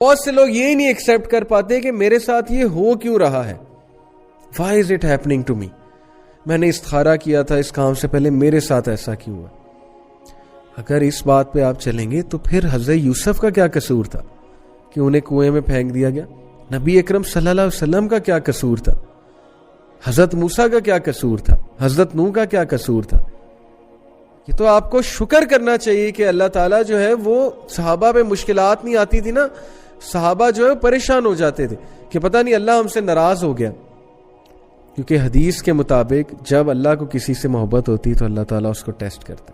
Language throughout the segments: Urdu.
بہت سے لوگ یہ نہیں ایکسپٹ کر پاتے کہ میرے ساتھ یہ ہو کیوں رہا ہے. Why is it happening to me؟ میں نے استخارہ کیا تھا اس کام سے پہلے، میرے ساتھ ایسا کیوں ہوا؟ اگر اس بات پہ آپ چلیں گے تو پھر حضرت یوسف کا کیا قصور تھا کہ انہیں کنویں میں پھینک دیا گیا؟ نبی اکرم صلی اللہ علیہ وسلم کا کیا قصور تھا؟ حضرت موسیٰ کا کیا قصور تھا؟ حضرت نوح کا کیا قصور تھا؟ یہ تو آپ کو شکر کرنا چاہیے کہ اللہ تعالیٰ جو ہے وہ صحابہ پہ مشکلات نہیں آتی تھی نا، صحابہ جو ہے پریشان ہو جاتے تھے کہ پتہ نہیں اللہ ہم سے ناراض ہو گیا. کیونکہ حدیث کے مطابق جب اللہ کو کسی سے محبت ہوتی تو اللہ تعالیٰ اس کو ٹیسٹ کرتا.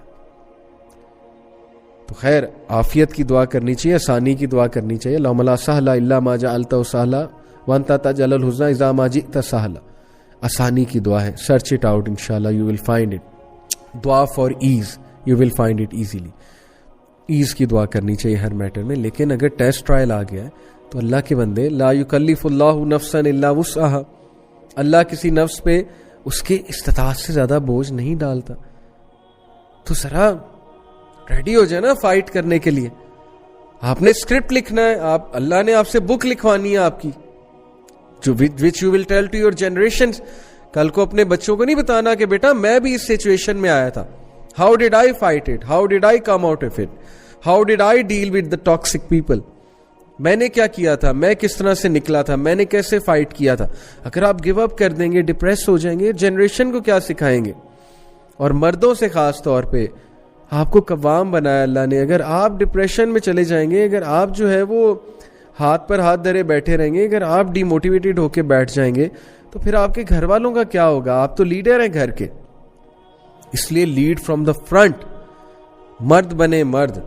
تو خیر عافیت کی دعا کرنی چاہیے، آسانی کی دعا کرنی چاہیے. اللہم لا سہل الا ما جعلتہ سہلا وانت تجعل الحزن اذا ما جئت سہلا. آسانی کی دعا ہے. سرچ اٹ آؤٹ، انشاءاللہ یو ول فائنڈ اٹ. دعا far as, you will find it easily. As کی دعا کرنی چاہیے ہر میٹر میں. لیکن اگر ٹیسٹ ٹرائل آ گیا ہے تو اللہ کے بندے، لا یکلف اللہ نفسا الا وسعها، اللہ کسی نفس پہ اس کے استطاعت سے زیادہ بوجھ نہیں ڈالتا. تو ذرا ریڈی ہو جائے نا فائٹ کرنے کے لیے. آپ نے اسکرپٹ لکھنا ہے، اللہ نے آپ سے بک لکھوانی ہے آپ کی، جو which you will tell to your generations. کل کو اپنے بچوں کو نہیں بتانا کہ بیٹا میں بھی اس سچویشن میں آیا تھا. How did I fight it, how did I come out of it, how did I deal with the toxic people. میں نے کیا کیا تھا، میں کس طرح سے نکلا تھا، میں نے کیسے فائٹ کیا تھا. اگر آپ گیو اپ کر دیں گے، ڈپریس ہو جائیں گے، جنریشن کو کیا سکھائیں گے؟ اور مردوں سے خاص طور پہ آپ کو قوام بنایا اللہ نے. اگر آپ ڈپریشن میں چلے جائیں گے، اگر آپ جو ہے وہ ہاتھ پر ہاتھ دھرے بیٹھے رہیں گے، اگر آپ ڈی موٹیویٹڈ ہو کے بیٹھ جائیں گے تو پھر آپ کے گھر والوں کا کیا ہوگا؟ آپ تو لیڈر ہیں گھر کے. اس لیے لیڈ فرام دا فرنٹ. مرد بنے مرد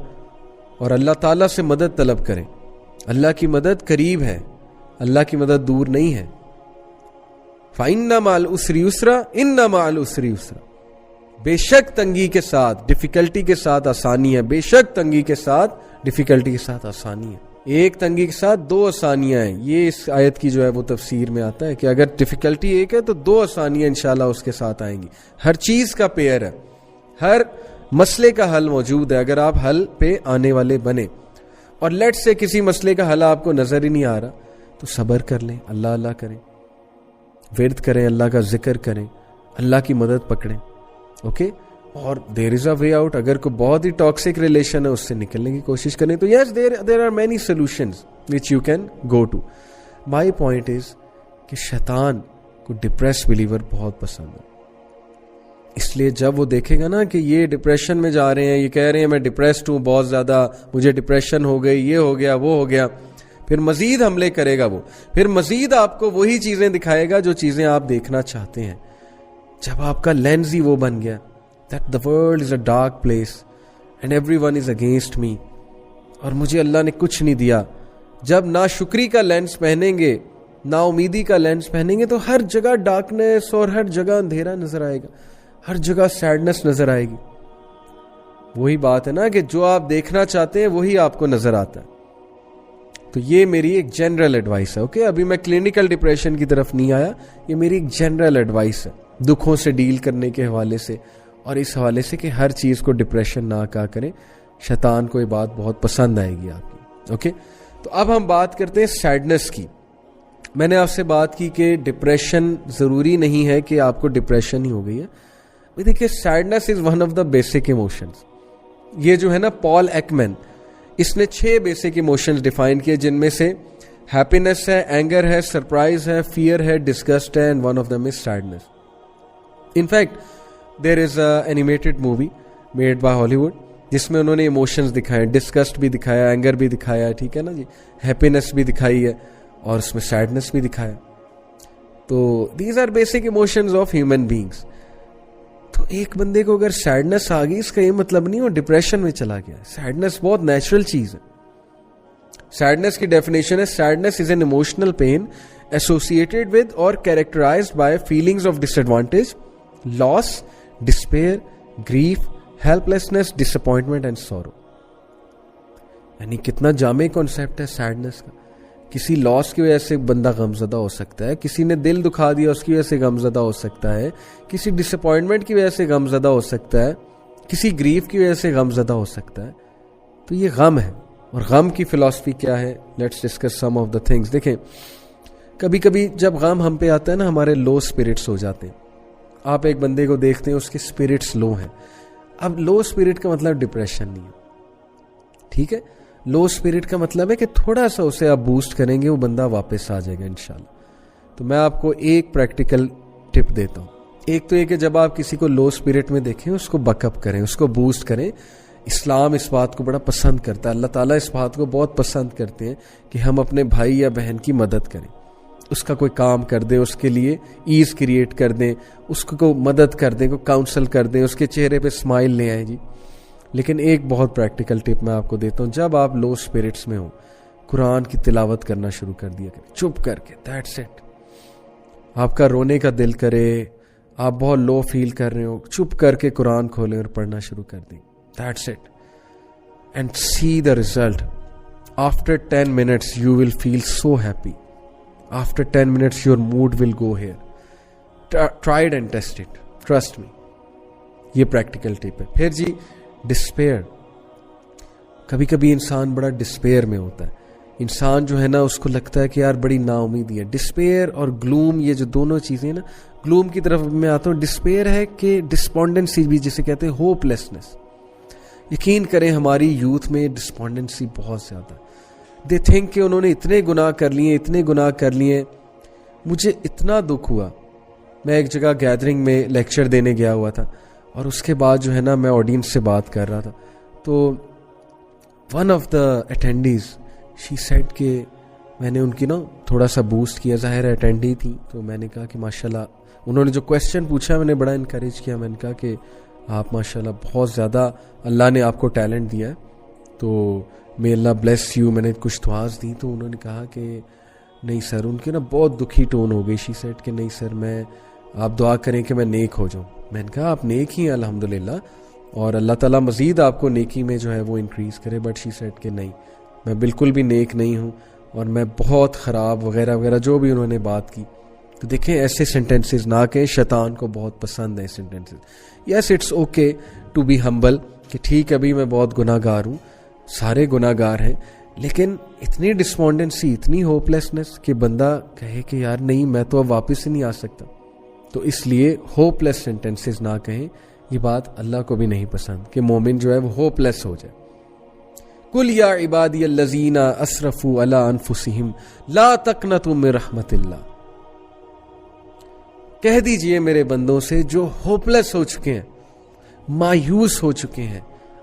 اور اللہ تعالیٰ سے مدد طلب کریں. اللہ کی مدد قریب ہے، اللہ کی مدد دور نہیں ہے. فَإِنَّ مَعَ الْعُسْرِ يُسْرًا إِنَّ مَعَ الْعُسْرِ يُسْرًا. بے شک تنگی کے ساتھ ڈیفیکلٹی کے ساتھ آسانی ہے. بے شک تنگی کے ساتھ ڈیفیکلٹی کے ساتھ آسانی ہے. ایک تنگی کے ساتھ دو آسانیاں ہیں. یہ اس آیت کی جو ہے وہ تفسیر میں آتا ہے کہ اگر ڈیفیکلٹی ایک ہے تو دو آسانیاں انشاءاللہ اس کے ساتھ آئیں گی. ہر چیز کا پیئر ہے، ہر مسئلے کا حل موجود ہے اگر آپ حل پہ آنے والے بنے. اور لیٹ سے کسی مسئلے کا حل آپ کو نظر ہی نہیں آ رہا تو صبر کر لیں، اللہ اللہ کریں، ورد کریں، اللہ کا ذکر کریں، اللہ کی مدد پکڑیں. اوکے. اور دیر از اے وے آؤٹ. اگر کوئی بہت ہی ٹاکسک ریلیشن ہے اس سے نکلنے کی کوشش کریں تو yes there are many solutions which you can go to. My point is کہ شیطان کو ڈپریس بلیور بہت پسند ہے. اس لیے جب وہ دیکھے گا نا کہ یہ ڈپریشن میں جا رہے ہیں، یہ کہہ رہے ہیں میں ڈپریسڈ ہوں بہت زیادہ، مجھے ڈپریشن ہو گئی، یہ ہو گیا وہ ہو گیا، پھر مزید حملے کرے گا وہ. پھر مزید آپ کو وہی چیزیں دکھائے گا جو چیزیں آپ دیکھنا چاہتے ہیں. جب آپ کا لینز ہی وہ بن گیا that the world is a dark place and everyone is against me اور مجھے اللہ نے کچھ نہیں دیا. جب ناشکری کا لینس پہنیں گے، نا امیدی کا لینس پہنیں گے تو ہر جگہ ڈارکنیس اور ہر جگہ اندھیرا نظر آئے گا، ہر جگہ سیڈنس نظر آئے گی. وہی بات ہے نا کہ جو آپ دیکھنا چاہتے ہیں وہی آپ کو نظر آتا ہے. تو یہ میری ایک جنرل ایڈوائس ہے. اوکے. ابھی میں کلینکل ڈپریشن کی طرف نہیں آیا، یہ میری ایک جنرل ایڈوائس ہے دکھوں سے ڈیل کرنے کے حوالے سے اور اس حوالے سے کہ ہر چیز کو ڈپریشن نہ کہا کریں. شیطان کو یہ بات بہت پسند آئے گی آپ کی. اوکے. تو اب ہم بات کرتے ہیں سیڈنس کی. میں نے آپ سے بات کی کہ ڈپریشن ضروری نہیں ہے کہ آپ کو ڈپریشن ہی ہو گئی ہے. دیکھیے sadness is one of the basic emotions. یہ جو ہے نا پال ایکمین، اس نے 6 بیسک ایموشنز ڈیفائن کیے جن میں سے ہیپینس ہے، اینگر ہے، سرپرائز ہے، فیئر ہے، ڈسگسٹ ہے and one of them is sadness. In fact there is a animated movie made by ہالی ووڈ جس میں انہوں نے ایموشنز دکھائے، ڈسگسٹ بھی دکھایا، اینگر بھی دکھایا، ٹھیک ہے نا جی، ہیپینس بھی دکھائی ہے اور اس میں سیڈنس بھی دکھایا. تو these are basic emotions of human beings. تو ایک بندے کو اگر سیڈنس آ گئی اس کا یہ مطلب نہیں وہ ڈپریشن میں چلا گیا. سیڈنس بہت نیچرل چیز ہے. سیڈنس کی ڈیفینیشن ہے sadness is an emotional pain associated with or characterized by feelings of disadvantage, loss, despair, grief, helplessness, disappointment and sorrow. یعنی کتنا جامع کانسیپٹ ہے سیڈنس کا. کسی لاس کی وجہ سے بندہ غمزدہ ہو سکتا ہے، کسی نے دل دکھا دیا اس کی وجہ سے غمزدہ ہو سکتا ہے، کسی ڈس اپوائنٹمنٹ کی وجہ سے غمزدہ ہو سکتا ہے، کسی گریف کی وجہ سے غمزدہ ہو سکتا ہے. تو یہ غم ہے. اور غم کی فلسفی کیا ہے. Let's discuss some of the things. دیکھیں کبھی کبھی جب غم ہم پہ آتا ہے نا, ہمارے لو اسپرٹس ہو جاتے ہیں. آپ ایک بندے کو دیکھتے ہیں اس کے اسپرٹس لو ہیں. اب لو اسپرٹ کا مطلب ڈپریشن نہیں ہے, ٹھیک ہے. لو اسپرٹ کا مطلب ہے کہ تھوڑا سا اسے آپ بوسٹ کریں گے, وہ بندہ واپس آ جائے گا انشاءاللہ. تو میں آپ کو ایک پریکٹیکل ٹپ دیتا ہوں. ایک تو یہ کہ جب آپ کسی کو لو اسپرٹ میں دیکھیں اس کو بک اپ کریں, اس کو بوسٹ کریں. اسلام اس بات کو بڑا پسند کرتا ہے, اللہ تعالیٰ اس بات کو بہت پسند کرتے ہیں کہ ہم اپنے بھائی یا بہن کی مدد کریں, اس کا کوئی کام کر دیں, اس کے لیے ایز کریٹ کر دیں, اس کو مدد کر دیں, کو کاؤنسل کر دیں, اس کے چہرے پہ اسمائل لے آئیں جی. لیکن ایک بہت پریکٹیکل ٹپ میں آپ کو دیتا ہوں. جب آپ لو اسپرٹس میں ہوں, قرآن کی تلاوت کرنا شروع کر دیا کریں چپ کر کے. That's it. آپ کا رونے کا دل کرے, آپ بہت لو فیل کر رہے ہو, چپ کر کے قرآن کھولیں اور پڑھنا شروع کر دیں. That's it. And see the result. After 10 minutes you will feel so happy. After 10 minutes your mood will go here. Try it and test it. Trust me. یہ پریکٹیکل ٹپ ہے. پھر جی ڈسپیئر. کبھی کبھی انسان بڑا ڈسپیئر میں ہوتا ہے. انسان جو ہے نا اس کو لگتا ہے کہ یار بڑی نا امیدی ہے. ڈسپیئر اور گلوم, یہ جو دونوں چیزیں نا, گلوم کی طرف میں آتا ہوں. ڈسپیئر ہے کہ ڈسپونڈنسی بھی جسے کہتے ہیں, ہوپ لیسنس. یقین کریں ہماری یوتھ میں ڈسپونڈنسی بہت زیادہ ہے. دے تھنک کہ انہوں نے اتنے گناہ کر لیے. مجھے اتنا دکھ ہوا, میں ایک جگہ گیدرنگ میں لیکچر دینے گیا ہوا تھا, اور اس کے بعد جو ہے نا میں آڈینس سے بات کر رہا تھا, تو one of the attendees she said کہ میں نے ان کی نا تھوڑا سا بوسٹ کیا. ظاہر اٹینڈی تھی, تو میں نے کہا کہ ماشاءاللہ, انہوں نے جو کویسچن پوچھا میں نے بڑا انکریج کیا. میں نے کہا کہ آپ ماشاءاللہ بہت زیادہ اللہ نے آپ کو ٹیلنٹ دیا ہے, تو may اللہ بلیس یو. میں نے کچھ دعاز دی, تو انہوں نے کہا کہ نہیں سر, ان کی نا بہت دکھی ٹون ہو گئی. شی سیڈ کہ نہیں سر, میں آپ دعا کریں کہ میں نیک ہو جاؤں. میں نے کہا آپ نیک ہی ہیں الحمدللہ, اور اللہ تعالیٰ مزید آپ کو نیکی میں جو ہے وہ انکریز کرے. بٹ شی سیڈ کہ نہیں, میں بالکل بھی نیک نہیں ہوں, اور میں بہت خراب وغیرہ وغیرہ جو بھی انہوں نے بات کی. تو دیکھیں ایسے سینٹینسز نہ کہیں, شیطان کو بہت پسند ہے sentences. Yes it's okay to be humble, کہ ٹھیک ابھی میں بہت گناہ گار ہوں, سارے گناہ گار ہیں, لیکن اتنی ڈسپونڈنسی, اتنی ہوپ لیسنس کہ بندہ کہے کہ یار نہیں میں تو اب واپس ہی نہیں آ سکتا. تو اس لیے ہوپ لیس سینٹینسز نہ کہیں. یہ بات اللہ کو بھی نہیں پسند کہ مومن جو ہے وہ ہوپ لیس ہو جائے. قل یا عبادی الذین اسرفوا علی انفسہم لا تقنطوا من رحمت اللہ. کہہ دیجئے میرے بندوں سے جو ہوپ لیس ہو چکے ہیں, مایوس ہو چکے ہیں,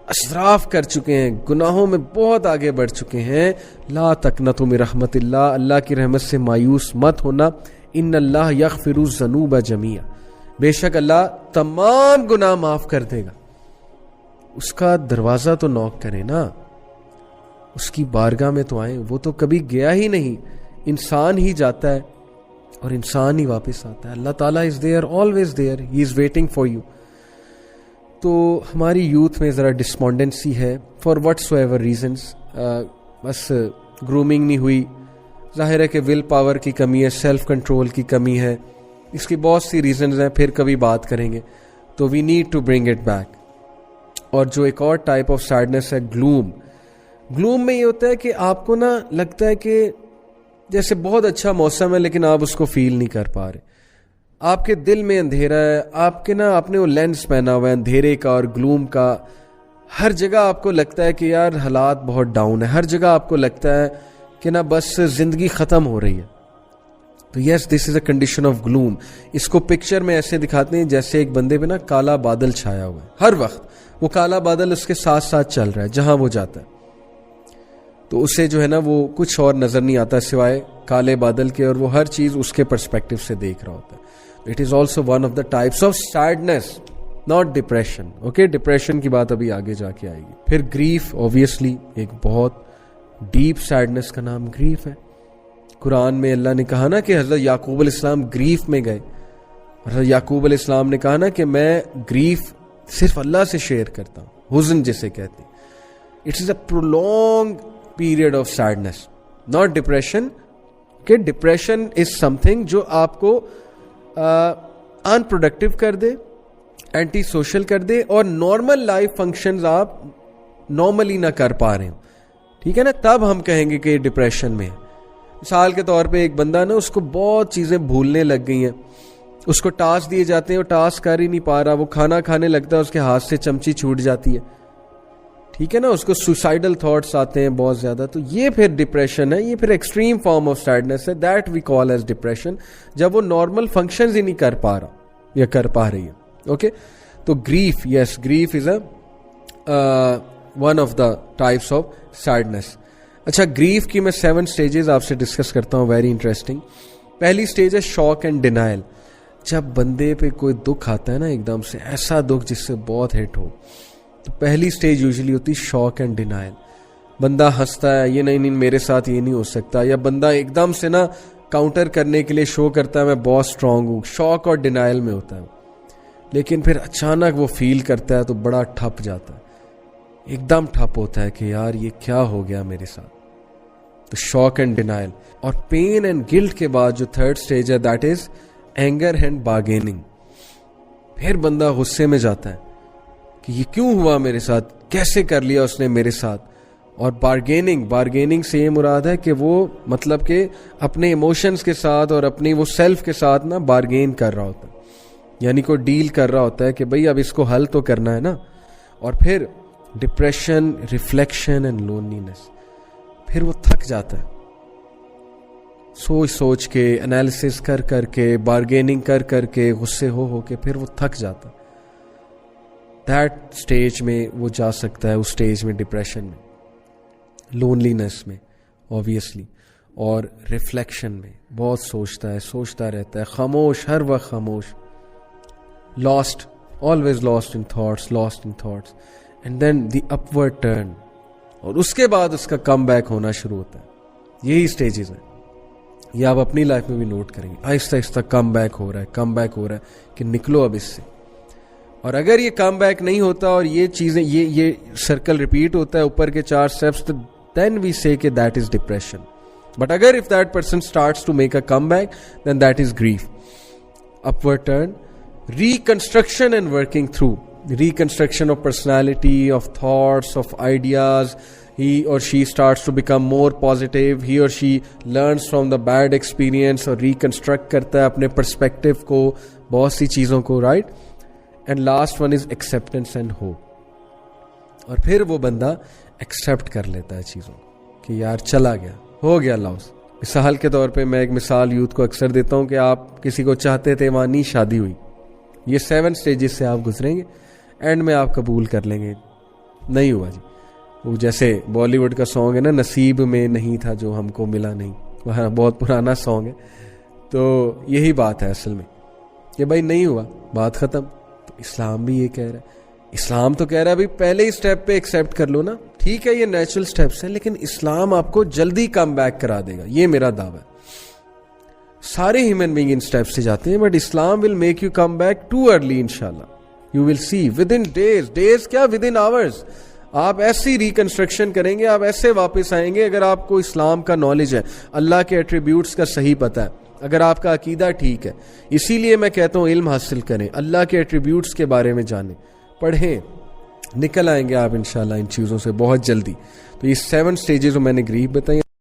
اسراف کر چکے ہیں, گناہوں میں بہت آگے بڑھ چکے ہیں, لا تقنطوا من رحمت اللہ, اللہ کی رحمت سے مایوس مت ہونا. ان اللہ یغفر الذنوب جميعا, بے شک اللہ تمام گناہ معاف کر دے گا. اس کا دروازہ تو نوک کریں نا, اس کی بارگاہ میں تو آئیں. وہ تو کبھی گیا ہی نہیں, انسان ہی جاتا ہے اور انسان ہی واپس آتا ہے. اللہ تعالیٰ is there, always there, he is waiting for you. تو ہماری یوتھ میں ذرا ڈسپونڈنسی ہے فار وٹس ایور ریزنس. بس گرومنگ نہیں ہوئی, ظاہر ہے کہ ول پاور کی کمی ہے, سیلف کنٹرول کی کمی ہے, اس کی بہت سی ریزنز ہیں, پھر کبھی بات کریں گے. تو we need to bring it back. اور جو ایک اور ٹائپ آف سیڈنس ہے گلوم. گلوم میں یہ ہوتا ہے کہ آپ کو نا لگتا ہے کہ جیسے بہت اچھا موسم ہے لیکن آپ اس کو فیل نہیں کر پا رہے, آپ کے دل میں اندھیرا ہے, آپ کے نا آپ نے وہ لینس پہنا ہوا ہے اندھیرے کا اور گلوم کا. ہر جگہ آپ کو لگتا ہے کہ یار حالات بہت ڈاؤن ہے, ہر جگہ آپ کو لگتا ہے کہ نا بس زندگی ختم ہو رہی ہے. تو یس دس از اے کنڈیشن آف گلوم. اس کو پکچر میں ایسے دکھاتے ہیں جیسے ایک بندے پہ نا کالا بادل چھایا ہوا ہے, ہر وقت وہ کالا بادل اس کے ساتھ ساتھ چل رہا ہے جہاں وہ جاتا ہے. تو اسے جو ہے نا وہ کچھ اور نظر نہیں آتا سوائے کالے بادل کے, اور وہ ہر چیز اس کے پرسپیکٹو سے دیکھ رہا ہوتا ہے. It is also one of the types of sadness, not depression. Okay, depression کی بات ابھی آگے جا کے آئے گی. پھر گریف, اوبیسلی ایک بہت ڈیپ سیڈنس کا نام گریف ہے. قرآن میں اللہ نے کہا نا کہ حضرت یعقوب علیہ السلام گریف میں گئے. حضرت یعقوب علیہ السلام نے کہا نا کہ میں گریف صرف اللہ سے شیئر کرتا ہوں, حزن جسے کہتے ہیں. It is a prolonged period of sadness, not depression. کہ ڈپریشن از سم تھنگ جو آپ کو ان پروڈکٹیو کر دے, اینٹی سوشل کر دے, اور نارمل لائف فنکشنز آپ نارملی نہ کر پا رہے ہوں. ٹھیک ہے نا, تب ہم کہیں گے کہ ڈپریشن میں ہے. مثال کے طور پہ ایک بندہ نا, اس کو بہت چیزیں بھولنے لگ گئی ہیں, اس کو ٹاسک دیے جاتے ہیں, وہ ٹاسک کر ہی نہیں پا رہا, وہ کھانا کھانے لگتا ہے, اس کے ہاتھ سے چمچی چھوٹ جاتی ہے, ٹھیک ہے نا, اس کو سوسائڈل تھاٹس آتے ہیں بہت زیادہ. تو یہ پھر ڈپریشن ہے, یہ پھر ایکسٹریم فارم آف سیڈنس ہے, that we call as depression, جب وہ نارمل فنکشنز ہی نہیں کر پا رہا یا کر پا رہی ہے. اوکے, تو grief, yes, grief is one of the types of sadness. اچھا, گریف کی میں 7 سٹیجز آپ سے ڈسکس کرتا ہوں, ویری انٹرسٹنگ. پہلی سٹیج ہے شاک اینڈ ڈینائل. جب بندے پہ کوئی دکھ آتا ہے نا ایک دم سے, ایسا دکھ جس سے بہت ہٹ ہو, تو پہلی سٹیج یوزلی ہوتی ہے شاک اینڈ ڈینائل. بندہ ہنستا ہے, یہ نہیں میرے ساتھ یہ نہیں ہو سکتا, یا بندہ ایک دم سے نا کاؤنٹر کرنے کے لیے شو کرتا ہے میں بہت اسٹرانگ ہوں, شاک اور ڈینائل میں ہوتا ہے. لیکن پھر اچانک وہ فیل کرتا ہے تو بڑا ٹھپ جاتا ہے, ایک دم ٹھپ ہوتا ہے کہ یار یہ کیا ہو گیا میرے ساتھ. تو شاک اینڈ ڈینائل. اور پین اینڈ گلٹ کے بعد جو 3rd سٹیج ہے, that is anger and bargaining. پھر بندہ غصے میں جاتا ہے کہ یہ کیوں ہوا میرے ساتھ, کیسے کر لیا اس نے میرے ساتھ. اور بارگیننگ سے یہ مراد ہے کہ وہ مطلب کہ اپنے ایموشنز کے ساتھ اور اپنی وہ سیلف کے ساتھ نا بارگین کر رہا ہوتا ہے, یعنی کوئی ڈیل کر رہا ہوتا ہے کہ بھئی اب اس کو حل تو کرنا ہے نا. اور پھر ڈپریشن, ریفلیکشن اینڈ لونلینس. پھر وہ تھک جاتا ہے, سوچ کے, انالیسس کر کے, بارگیننگ کر کے, غصے ہو کے پھر وہ تھک جاتا ہے. دیٹ سٹیج میں وہ جا سکتا ہے, اس سٹیج میں ڈپریشن میں, لونلینس میں اوبویسلی, اور ریفلیکشن میں بہت سوچتا رہتا ہے, خاموش, ہر وقت خاموش, last, always lost in thoughts. And then the upward turn. اور اس کے بعد اس کا کم بیک ہونا شروع ہوتا ہے. یہی سٹیجز ہیں, یہ آپ اپنی لائف میں بھی نوٹ کریں گے. آہستہ آہستہ کم بیک ہو رہا ہے کہ نکلو اب اس سے. اور اگر یہ کم بیک نہیں ہوتا اور یہ چیزیں یہ سرکل ریپیٹ ہوتا ہے اوپر کے 4 اسٹیپس, تو then we say کہ that is depression. But اگر if that person starts to make a comeback, then that is grief. Upward turn, reconstruction and working through. Reconstruction of personality, of thoughts, of ideas. He or she starts to become more positive. He or she learns from the bad experience اور reconstruct کرتا ہے اپنے perspective کو, بہت سی چیزوں کو, right? And last one is acceptance and hope. اور پھر وہ بندہ ایکسیپٹ کر لیتا ہے چیزوں کہ یار چلا گیا, ہو گیا لاس. مثال کے طور پہ میں ایک مثال یوتھ کو اکثر دیتا ہوں کہ آپ کسی کو چاہتے تھے, وہاں نہیں شادی ہوئی, یہ 7 سٹیجز سے آپ گزریں گے, اینڈ میں آپ قبول کر لیں گے نہیں ہوا جی. وہ جیسے بالی ووڈ کا سانگ ہے نا, نصیب میں نہیں تھا جو ہم کو ملا نہیں, وہ بہت پرانا سانگ ہے. تو یہی بات ہے اصل میں کہ بھائی نہیں ہوا, بات ختم. تو اسلام بھی یہ کہہ رہا ہے, اسلام تو کہہ رہا ہے بھائی پہلے ہی اسٹیپ پہ ایکسیپٹ کر لو نا. ٹھیک ہے یہ نیچرل اسٹیپس ہیں, لیکن اسلام آپ کو جلدی کم بیک کرا دے گا, یہ میرا دعویٰ ہے. سارے ہیومن بینگ ان اسٹیپ سے جاتے ہیں, but Islam will make you come back to early انشاءاللہ. You will see within days کیا, ود ان آورز آپ ایسی ریکنسٹرکشن کریں گے, آپ ایسے واپس آئیں گے. اگر آپ کو اسلام کا نالج ہے, اللہ کے ایٹریبیوٹس کا صحیح پتہ ہے, اگر آپ کا عقیدہ ٹھیک ہے, اسی لیے میں کہتا ہوں علم حاصل کریں, اللہ کے ایٹریبیوٹس کے بارے میں جانیں, پڑھیں, نکل آئیں گے آپ انشاءاللہ ان چیزوں سے بہت جلدی. تو یہ 7 سٹیجز میں نے گریف بتائی.